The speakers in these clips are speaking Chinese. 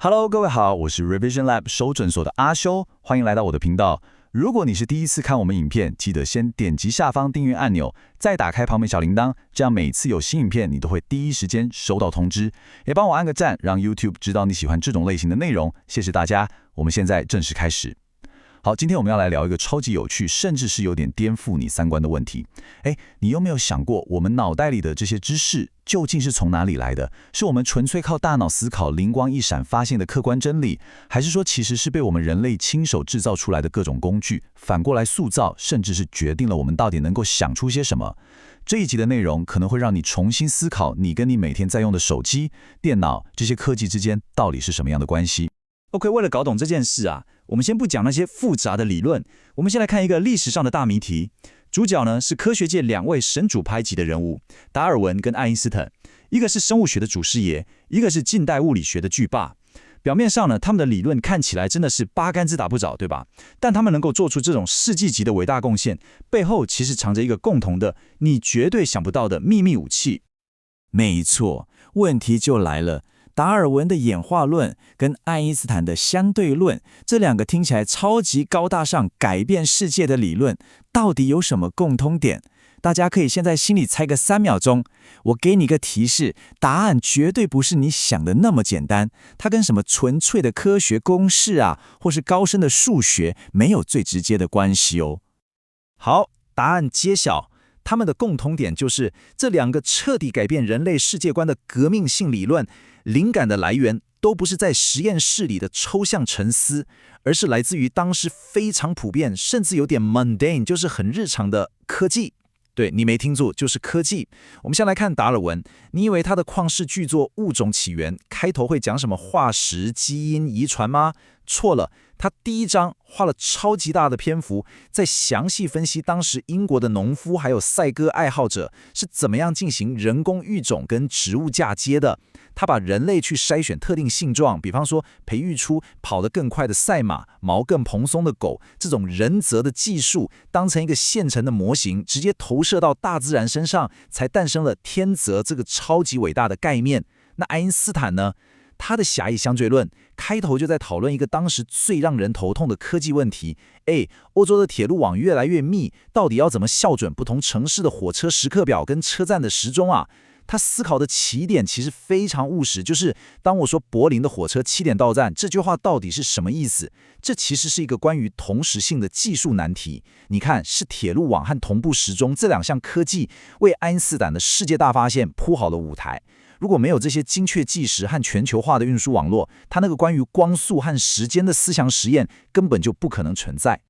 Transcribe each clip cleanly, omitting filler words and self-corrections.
Hello，各位好，我是 Revision Lab 收诊所的阿修，欢迎来到我的频道。如果你是第一次看我们影片，记得先点击下方订阅按钮，再打开旁边小铃铛，这样每次有新影片，你都会第一时间收到通知。也帮我按个赞，让 YouTube 知道你喜欢这种类型的内容，谢谢大家。我们现在正式开始。好，今天我们要来聊一个超级有趣，甚至是有点颠覆你三观的问题。你有没有想过，我们脑袋里的这些知识究竟是从哪里来的？是我们纯粹靠大脑思考，灵光一闪发现的客观真理，还是说其实是被我们人类亲手制造出来的各种工具，反过来塑造，甚至是决定了我们到底能够想出些什么？这一集的内容可能会让你重新思考，你跟你每天在用的手机、电脑这些科技之间到底是什么样的关系。OK， 为了搞懂这件事啊，我们先不讲那些复杂的理论，我们先来看一个历史上的大谜题。主角呢是科学界两位神主牌级的人物，达尔文跟爱因斯坦，一个是生物学的祖师爷，一个是近代物理学的巨霸。表面上呢，他们的理论看起来真的是八竿子打不着，对吧？但他们能够做出这种世纪级的伟大贡献，背后其实藏着一个共同的、你绝对想不到的秘密武器。没错，问题就来了。达尔文的演化论跟爱因斯坦的相对论，这两个听起来超级高大上、改变世界的理论，到底有什么共通点？大家可以先在心里猜个3秒钟。我给你个提示，答案绝对不是你想的那么简单，它跟什么纯粹的科学公式啊，或是高深的数学没有最直接的关系哦。好，答案揭晓。他们的共同点就是这两个彻底改变人类世界观的革命性理论，灵感的来源都不是在实验室里的抽象沉思，而是来自于当时非常普遍，甚至有点 mundane， 就是很日常的科技。对，你没听错，就是科技。我们先来看达尔文，你以为他的旷世巨作《物种起源》开头会讲什么化石、基因、遗传吗？错了，他第一章花了超级大的篇幅，在详细分析当时英国的农夫还有赛鸽爱好者是怎么样进行人工育种跟植物嫁接的。他把人类去筛选特定性状，比方说培育出跑得更快的赛马、毛更蓬松的狗，这种人择的技术当成一个现成的模型，直接投射到大自然身上，才诞生了天择这个超级伟大的概念。那爱因斯坦呢？他的狭义相对论开头就在讨论一个当时最让人头痛的科技问题：欧洲的铁路网越来越密，到底要怎么校准不同城市的火车时刻表跟车站的时钟啊？他思考的起点其实非常务实，就是当我说柏林的火车7点到站，这句话到底是什么意思？这其实是一个关于同时性的技术难题。你看，是铁路网和同步时钟这两项科技为爱因斯坦的世界大发现铺好了舞台。如果没有这些精确计时和全球化的运输网络，他那个关于光速和时间的思想实验根本就不可能存在。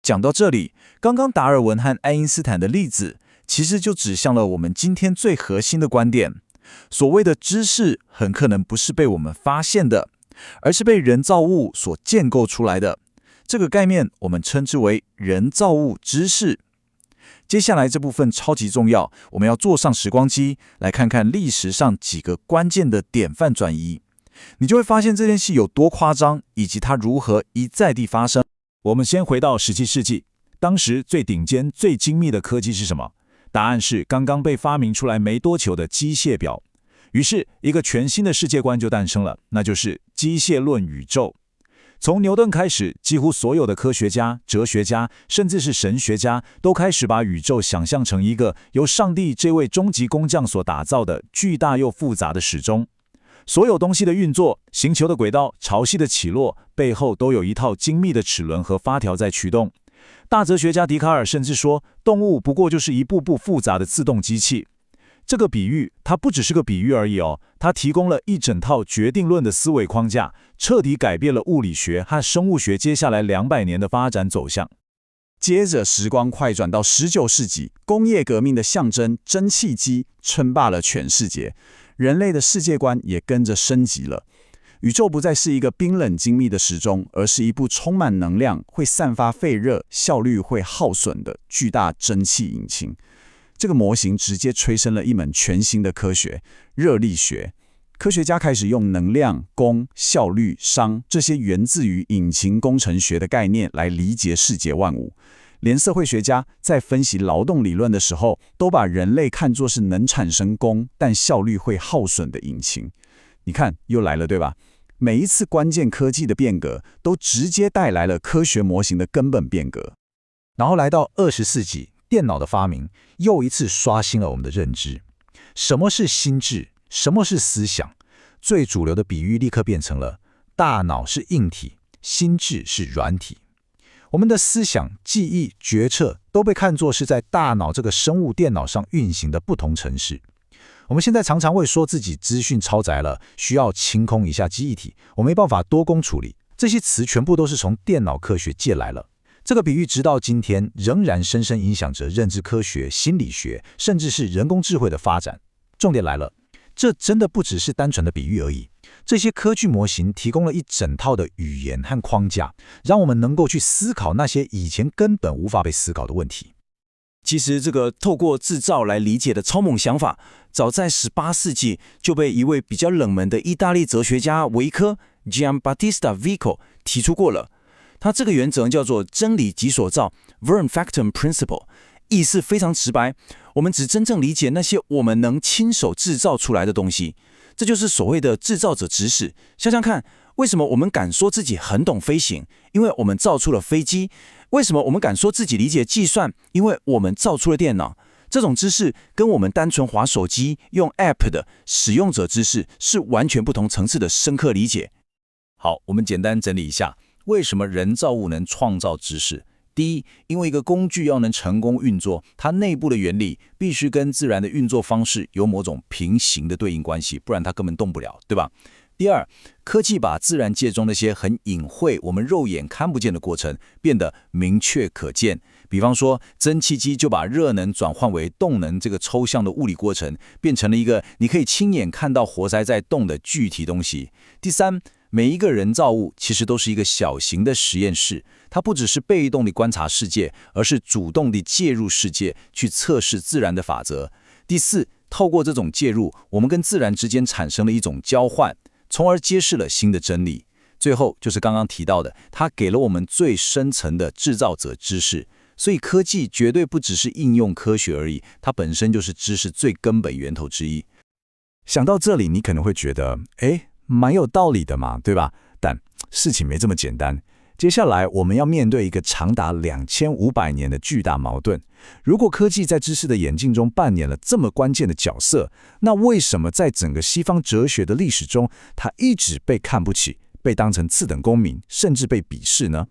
讲到这里，刚刚达尔文和爱因斯坦的例子其实就指向了我们今天最核心的观点。所谓的知识很可能不是被我们发现的，而是被人造物所建构出来的。这个概念我们称之为人造物知识。接下来这部分超级重要，我们要坐上时光机，来看看历史上几个关键的典范转移。你就会发现这件事有多夸张，以及它如何一再地发生。我们先回到17世纪，当时最顶尖、最精密的科技是什么？答案是刚刚被发明出来没多久的机械表。于是，一个全新的世界观就诞生了，那就是机械论宇宙。从牛顿开始，几乎所有的科学家、哲学家，甚至是神学家，都开始把宇宙想象成一个由上帝这位终极工匠所打造的巨大又复杂的时钟。所有东西的运作、星球的轨道、潮汐的起落，背后都有一套精密的齿轮和发条在驱动。大哲学家笛卡尔甚至说，动物不过就是一步步复杂的自动机器。这个比喻，它不只是个比喻而已哦，它提供了一整套决定论的思维框架，彻底改变了物理学和生物学接下来200年的发展走向。接着，时光快转到19世纪，工业革命的象征蒸汽机称霸了全世界，人类的世界观也跟着升级了。宇宙不再是一个冰冷精密的时钟，而是一部充满能量、会散发废热、效率会耗损的巨大蒸汽引擎。这个模型直接催生了一门全新的科学——热力学。科学家开始用能量、功、效率、熵这些源自于引擎工程学的概念来理解世界万物。连社会学家在分析劳动理论的时候，都把人类看作是能产生功但效率会耗损的引擎。你看，又来了，对吧？每一次关键科技的变革，都直接带来了科学模型的根本变革。然后来到20世纪，电脑的发明又一次刷新了我们的认知。什么是心智？什么是思想？最主流的比喻立刻变成了大脑是硬体，心智是软体。我们的思想、记忆、决策都被看作是在大脑这个生物电脑上运行的不同程式。我们现在常常会说自己资讯超载了，需要清空一下记忆体，我没办法多工处理。这些词全部都是从电脑科学借来了。这个比喻直到今天仍然深深影响着认知科学、心理学，甚至是人工智慧的发展。重点来了，这真的不只是单纯的比喻而已。这些科技模型提供了一整套的语言和框架，让我们能够去思考那些以前根本无法被思考的问题。其实这个透过制造来理解的超猛想法，早在18世纪就被一位比较冷门的意大利哲学家维科 Giambattista Vico 提出过了。他这个原则叫做真理即所造 Vern Factum Principle， 意思非常直白，我们只真正理解那些我们能亲手制造出来的东西，这就是所谓的制造者知识。想想看，为什么我们敢说自己很懂飞行？因为我们造出了飞机。为什么我们敢说自己理解计算？因为我们造出了电脑。这种知识跟我们单纯滑手机用 App 的使用者知识是完全不同层次的深刻理解。好，我们简单整理一下，为什么人造物能创造知识？第一，因为一个工具要能成功运作，它内部的原理必须跟自然的运作方式有某种平行的对应关系，不然它根本动不了，对吧？第二，科技把自然界中那些很隐晦、我们肉眼看不见的过程变得明确可见。比方说，蒸汽机就把热能转换为动能这个抽象的物理过程，变成了一个你可以亲眼看到活塞在动的具体东西。第三，每一个人造物其实都是一个小型的实验室，它不只是被动地观察世界，而是主动地介入世界，去测试自然的法则。第四，透过这种介入，我们跟自然之间产生了一种交换，从而揭示了新的真理。最后就是刚刚提到的，它给了我们最深层的制造者知识。所以科技绝对不只是应用科学而已，它本身就是知识最根本源头之一。想到这里，你可能会觉得，蛮有道理的嘛，对吧？但事情没这么简单。接下来我们要面对一个长达2500年的巨大矛盾。如果科技在知识的演进中扮演了这么关键的角色，那为什么在整个西方哲学的历史中，它一直被看不起，被当成次等公民，甚至被鄙视呢？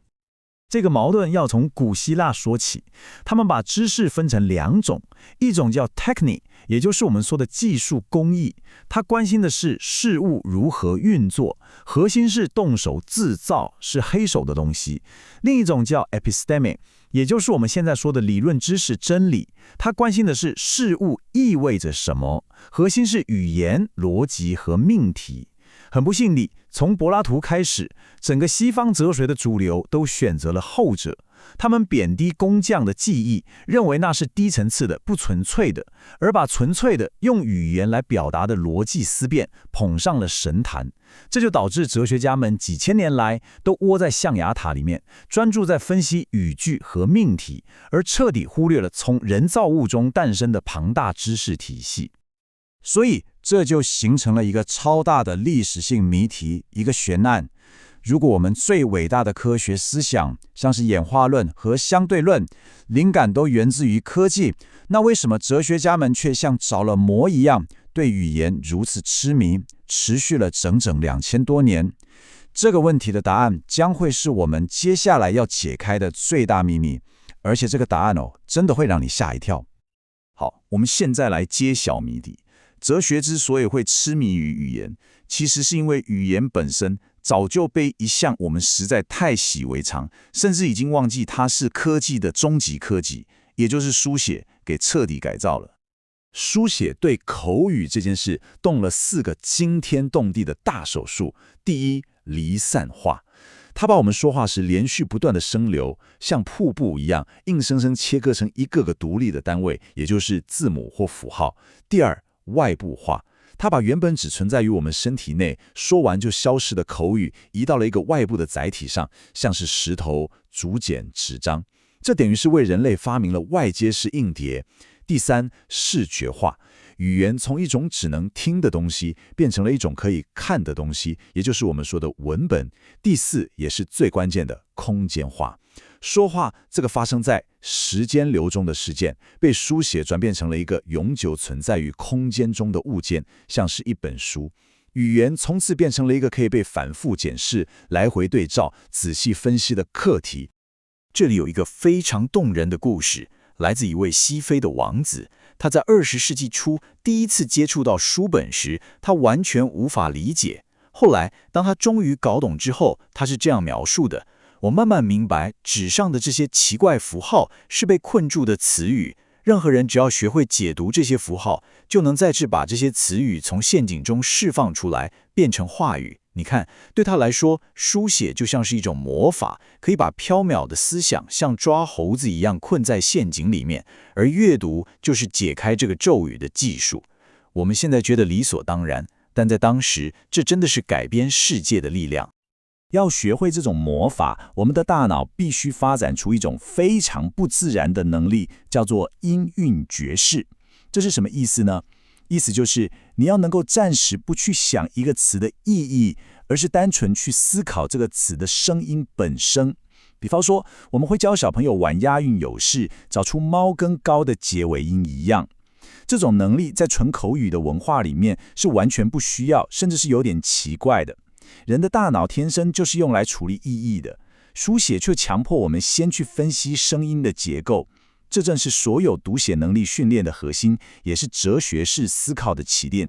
这个矛盾要从古希腊说起，他们把知识分成两种，一种叫 techne， 也就是我们说的技术工艺，它关心的是事物如何运作，核心是动手制造，是黑手的东西；另一种叫 episteme， 也就是我们现在说的理论知识真理，它关心的是事物意味着什么，核心是语言、逻辑和命题。很不幸地，从柏拉图开始，整个西方哲学的主流都选择了后者。他们贬低工匠的技艺，认为那是低层次的、不纯粹的，而把纯粹的用语言来表达的逻辑思辨捧上了神坛。这就导致哲学家们几千年来都窝在象牙塔里面，专注在分析语句和命题，而彻底忽略了从人造物中诞生的庞大知识体系。所以这就形成了一个超大的历史性谜题，一个悬案。如果我们最伟大的科学思想，像是演化论和相对论，灵感都源自于科技，那为什么哲学家们却像着了魔一样，对语言如此痴迷，持续了整整2000多年？这个问题的答案将会是我们接下来要解开的最大秘密，而且这个答案真的会让你吓一跳。好，我们现在来揭晓谜底。哲学之所以会痴迷于语言，其实是因为语言本身早就被一项我们实在太习为常，甚至已经忘记它是科技的终极科技，也就是书写，给彻底改造了。书写对口语这件事动了4个惊天动地的大手术。第一，离散化，它把我们说话时连续不断的声流，像瀑布一样，硬生生切割成一个个独立的单位，也就是字母或符号。第二，外部化，它把原本只存在于我们身体内，说完就消失的口语，移到了一个外部的载体上，像是石头、竹简、纸张。这等于是为人类发明了外接式硬碟。第三，视觉化，语言从一种只能听的东西变成了一种可以看的东西，也就是我们说的文本。第四，也是最关键的空间化。说话这个发生在时间流中的事件，被书写转变成了一个永久存在于空间中的物件，像是一本书。语言从此变成了一个可以被反复检视、来回对照、仔细分析的课题。这里有一个非常动人的故事，来自一位西非的王子。他在20世纪初第一次接触到书本时，他完全无法理解。后来，当他终于搞懂之后，他是这样描述的：我慢慢明白，纸上的这些奇怪符号是被困住的词语。任何人只要学会解读这些符号，就能再次把这些词语从陷阱中释放出来，变成话语。你看，对他来说，书写就像是一种魔法，可以把缥缈的思想像抓猴子一样困在陷阱里面，而阅读就是解开这个咒语的技术。我们现在觉得理所当然，但在当时，这真的是改变世界的力量。要学会这种魔法，我们的大脑必须发展出一种非常不自然的能力，叫做音韵觉识。这是什么意思呢？意思就是你要能够暂时不去想一个词的意义，而是单纯去思考这个词的声音本身。比方说，我们会教小朋友玩押韵有事，找出猫跟高的结尾音一样。这种能力在纯口语的文化里面是完全不需要，甚至是有点奇怪的。人的大脑天生就是用来处理意义的，书写却强迫我们先去分析声音的结构。这正是所有读写能力训练的核心，也是哲学式思考的起点。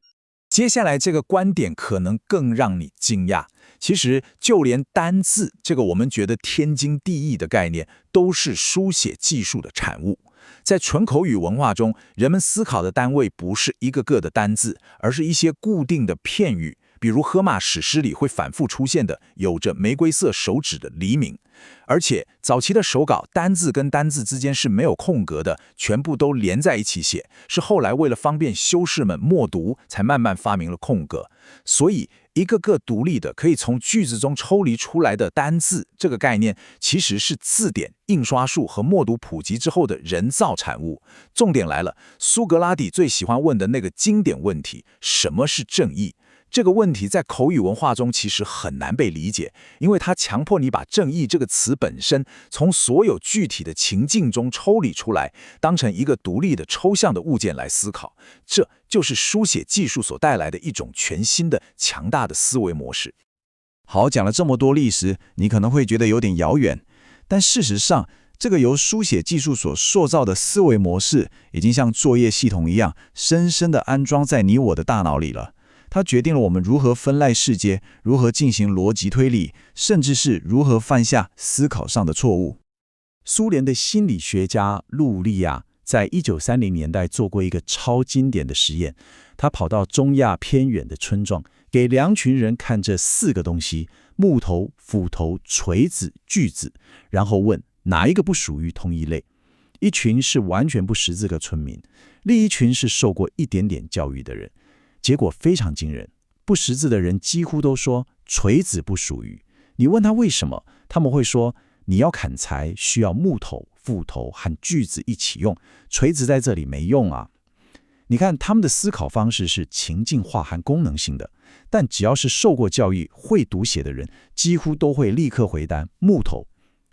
接下来这个观点可能更让你惊讶，其实就连单字这个我们觉得天经地义的概念，都是书写技术的产物。在纯口语文化中，人们思考的单位不是一个个的单字，而是一些固定的片语，比如荷马史诗里会反复出现的有着玫瑰色手指的黎明。而且早期的手稿，单字跟单字之间是没有空格的，全部都连在一起写，是后来为了方便修士们默读，才慢慢发明了空格。所以一个个独立的可以从句子中抽离出来的单字，这个概念其实是字典、印刷术和默读普及之后的人造产物。重点来了，苏格拉底最喜欢问的那个经典问题：什么是正义？这个问题在口语文化中其实很难被理解，因为它强迫你把正义这个词本身从所有具体的情境中抽离出来，当成一个独立的抽象的物件来思考。这就是书写技术所带来的一种全新的强大的思维模式。好，讲了这么多历史，你可能会觉得有点遥远，但事实上，这个由书写技术所塑造的思维模式，已经像作业系统一样，深深地安装在你我的大脑里了。它决定了我们如何分类世界，如何进行逻辑推理，甚至是如何犯下思考上的错误。苏联的心理学家路利亚在1930年代做过一个超经典的实验，他跑到中亚偏远的村庄，给2群人看这4个东西：木头、斧头、锤子、锯子，然后问哪一个不属于同一类。一群是完全不识字的村民，另一群是受过一点点教育的人。结果非常惊人，不识字的人几乎都说锤子不属于。你问他为什么，他们会说你要砍柴需要木头、斧头和锯子一起用，锤子在这里没用啊。你看他们的思考方式是情境化和功能性的，但只要是受过教育、会读写的人，几乎都会立刻回答木头。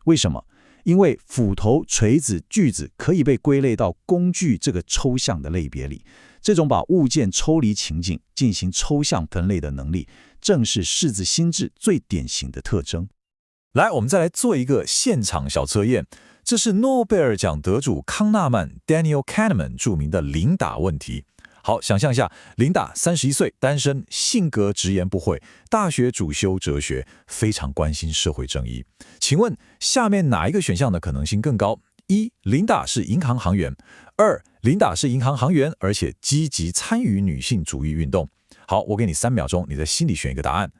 为什么？因为斧头、锤子、锯子可以被归类到工具这个抽象的类别里。这种把物件抽离情境进行抽象分类的能力，正是识字心智最典型的特征。来，我们再来做一个现场小测验。这是诺贝尔奖得主康纳曼 Daniel Kahneman 著名的琳达问题。好，想象一下，琳达31岁，单身，性格直言不讳，大学主修哲学，非常关心社会正义。请问下面哪一个选项的可能性更高？1. 琳达是银行行员。2. 琳达是银行行员，而且积极参与女性主义运动。好，我给你3秒钟，你在心里选一个答案。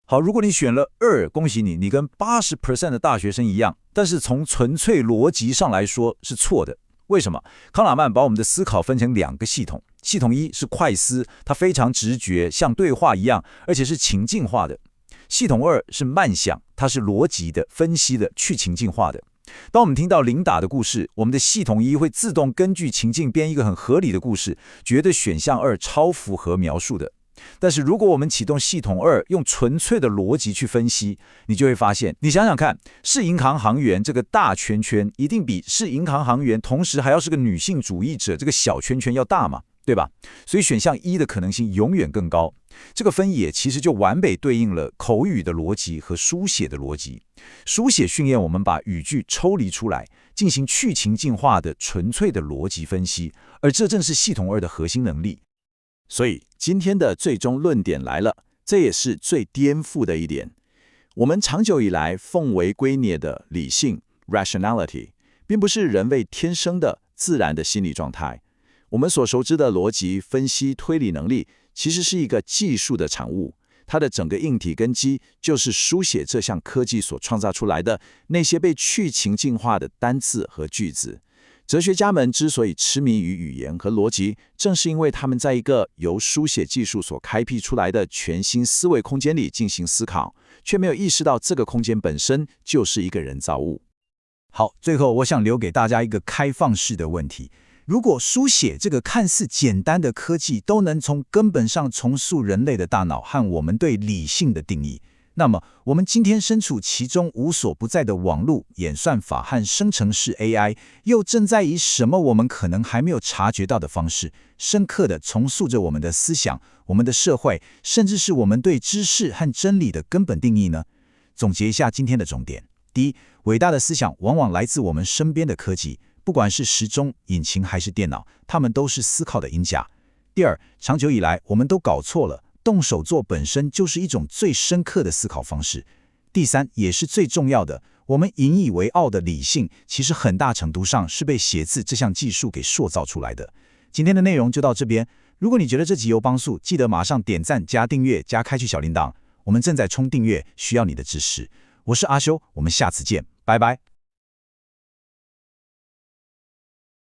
好，如果你选了2，恭喜你，你跟80% 的大学生一样，但是从纯粹逻辑上来说是错的。为什么？康纳曼把我们的思考分成2个系统，系统1是快思，它非常直觉，像对话一样，而且是情境化的。系统2是慢想，它是逻辑的、分析的、去情境化的。当我们听到零打的故事，我们的系统一会自动根据情境编一个很合理的故事，觉得选项2超符合描述的。但是如果我们启动系统2，用纯粹的逻辑去分析，你就会发现，你想想看，是银行行员这个大圈圈一定比是银行行员同时还要是个女性主义者这个小圈圈要大嘛，对吧？所以选项1的可能性永远更高。这个分野其实就完美对应了口语的逻辑和书写的逻辑。书写训练我们把语句抽离出来，进行去情境化的纯粹的逻辑分析，而这正是系统2的核心能力。所以今天的最终论点来了，这也是最颠覆的一点。我们长久以来奉为圭臬的理性 rationality， 并不是人类天生的自然的心理状态。我们所熟知的逻辑分析推理能力，其实是一个技术的产物，它的整个硬体根基就是书写这项科技所创造出来的那些被去情境化的单字和句子。哲学家们之所以痴迷于语言和逻辑，正是因为他们在一个由书写技术所开辟出来的全新思维空间里进行思考，却没有意识到这个空间本身就是一个人造物。好，最后我想留给大家一个开放式的问题：如果书写这个看似简单的科技都能从根本上重塑人类的大脑和我们对理性的定义，那么我们今天身处其中无所不在的网络、演算法和生成式 AI， 又正在以什么我们可能还没有察觉到的方式，深刻地重塑着我们的思想、我们的社会，甚至是我们对知识和真理的根本定义呢？总结一下今天的重点：第一，伟大的思想往往来自我们身边的科技，不管是时钟、引擎还是电脑，它们都是思考的赢家。第二，长久以来我们都搞错了，动手做本身就是一种最深刻的思考方式。第三，也是最重要的，我们引以为傲的理性，其实很大程度上是被写字这项技术给塑造出来的。今天的内容就到这边，如果你觉得这集有帮助，记得马上点赞、加订阅、加开启小铃铛。我们正在冲订阅，需要你的支持。我是阿修，我们下次见，拜拜。